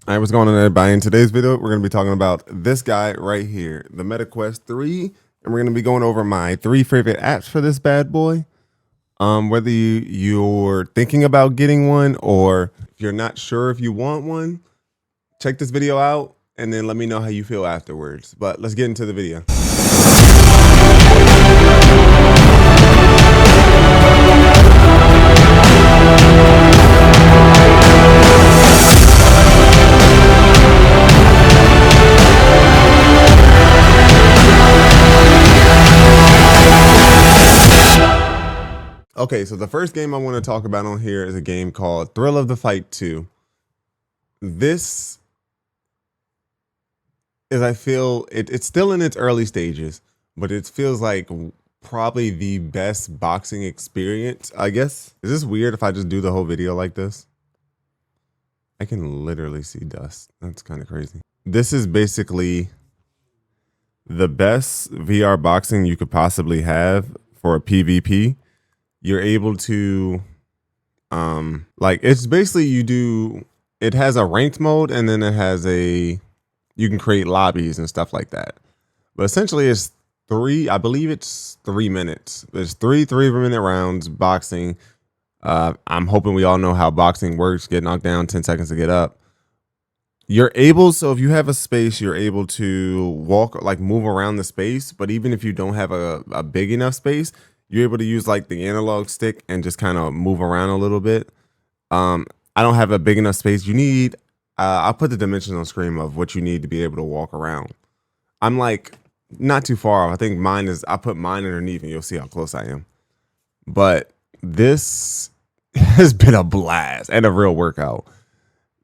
All right, what's going on, everybody? In today's video, we're going to be talking about this guy right here, the MetaQuest 3, and we're going to be going over my 3 favorite apps for this bad boy. Whether you're thinking about getting one or if you're not sure if you want one, check this video out and then let me know how you feel afterwards. But let's get into the video. Okay, so the first game I want to talk about on here is a game called Thrill of the Fight 2. This is, I feel, it's still in its early stages, but it feels like probably the best boxing experience, I guess. Is this weird if I just do the whole video like this? I can literally see dust. That's kind of crazy. This is basically the best VR boxing you could possibly have for a PvP. You're able to, it's basically it has a ranked mode and then it has you can create lobbies and stuff like that. But essentially it's I believe it's 3 minutes. There's three 3-minute rounds boxing. I'm hoping we all know how boxing works. Get knocked down, 10 seconds to get up. So if you have a space, you're able to move around the space. But even if you don't have a big enough space, you're able to use like the analog stick and just kind of move around a little bit. I don't have a big enough space. You need, I'll put the dimensions on screen of what you need to be able to walk around. I'm like not too far off. I think I put mine underneath and you'll see how close I am. But this has been a blast and a real workout.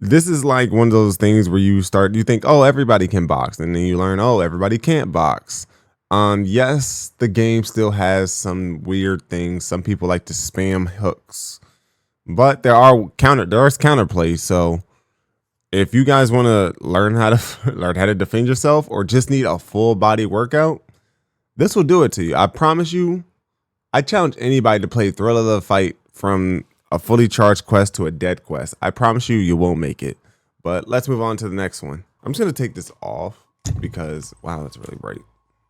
This is like one of those things where you think, oh, everybody can box. And then you learn, oh, everybody can't box. Yes, the game still has some weird things. Some people like to spam hooks, but there's counterplay. So if you guys want to learn how to defend yourself or just need a full body workout, this will do it to you. I promise you. I challenge anybody to play Thrill of the Fight from a fully charged quest to a dead quest. I promise you won't make it. But let's move on to the next one. I'm just going to take this off because, wow, that's really bright.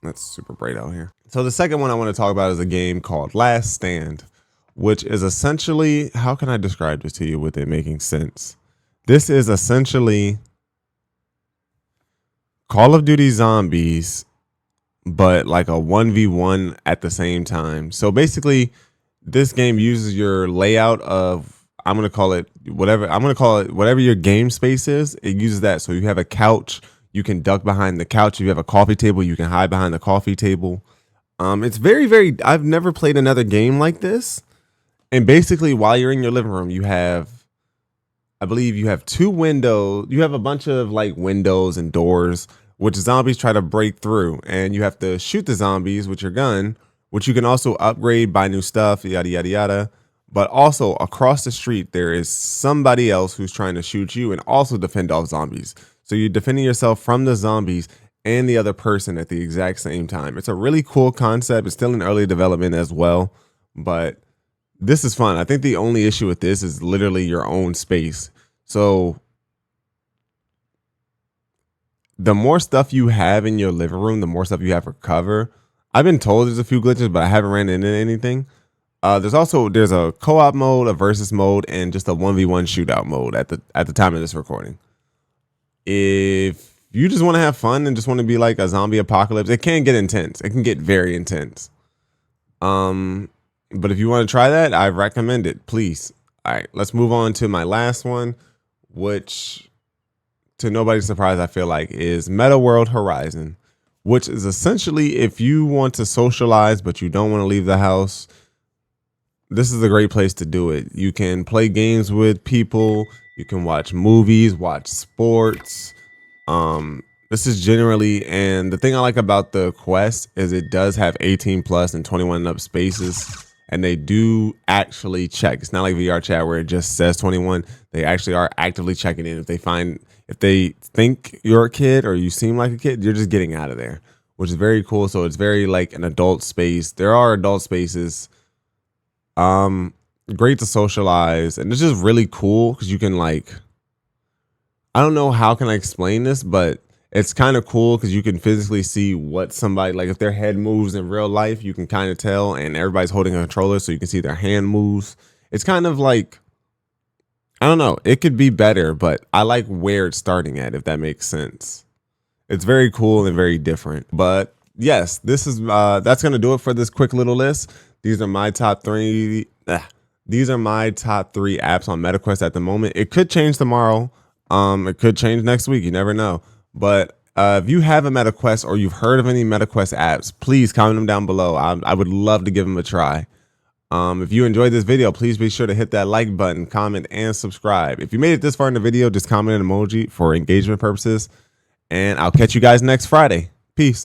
That's super bright out here. So the second one I want to talk about is a game called Last Stand, which is essentially, how can I describe this to you with it making sense? This is essentially Call of Duty Zombies, but like a 1v1 at the same time. So basically, this game uses your layout of, I'm going to call it whatever your game space is. It uses that. So you have a couch. You can duck behind the couch. If you have a coffee table, you can hide behind the coffee table. It's very, very, I've never played another game like this. And basically, while you're in your living room, I believe you have 2 windows. You have a bunch of like windows and doors, which zombies try to break through. And you have to shoot the zombies with your gun, which you can also upgrade, buy new stuff, yada, yada, yada. But also across the street, there is somebody else who's trying to shoot you and also defend off zombies. So you're defending yourself from the zombies and the other person at the exact same time. It's a really cool concept. It's still in early development as well, but this is fun. I think the only issue with this is literally your own space. So the more stuff you have in your living room, the more stuff you have for cover. I've been told there's a few glitches, but I haven't ran into anything. There's a co-op mode, a versus mode, and just a 1v1 shootout mode at the time of this recording. If you just want to have fun and just want to be like a zombie apocalypse, it can get intense. It can get very intense. But if you want to try that, I recommend it, please. All right, let's move on to my last one, which, to nobody's surprise, I feel like is Meta World Horizon, which is essentially if you want to socialize but you don't want to leave the house, this is a great place to do it. You can play games with people. You can watch movies, watch sports. This is generally, and the thing I like about the Quest is it does have 18 plus and 21 and up spaces, and they do actually check. It's not like VR chat where it just says 21. They actually are actively checking in. If they think you're a kid or you seem like a kid, you're just getting out of there, which is very cool. So it's very like an adult space. There are adult spaces. Great to socialize, and it's just really cool because you can I don't know how can I explain this, but it's kind of cool because you can physically see what somebody, like if their head moves in real life, you can kind of tell, and everybody's holding a controller, so you can see their hand moves. It's kind of like, I don't know, it could be better, but I like where it's starting at, if that makes sense. It's very cool and very different. But yes, this is that's gonna do it for this quick little list. These are my top three. These are my top three apps on MetaQuest at the moment. It could change tomorrow. It could change next week. You never know. But if you have a MetaQuest or you've heard of any MetaQuest apps, please comment them down below. I would love to give them a try. If you enjoyed this video, please be sure to hit that like button, comment, and subscribe. If you made it this far in the video, just comment an emoji for engagement purposes. And I'll catch you guys next Friday. Peace.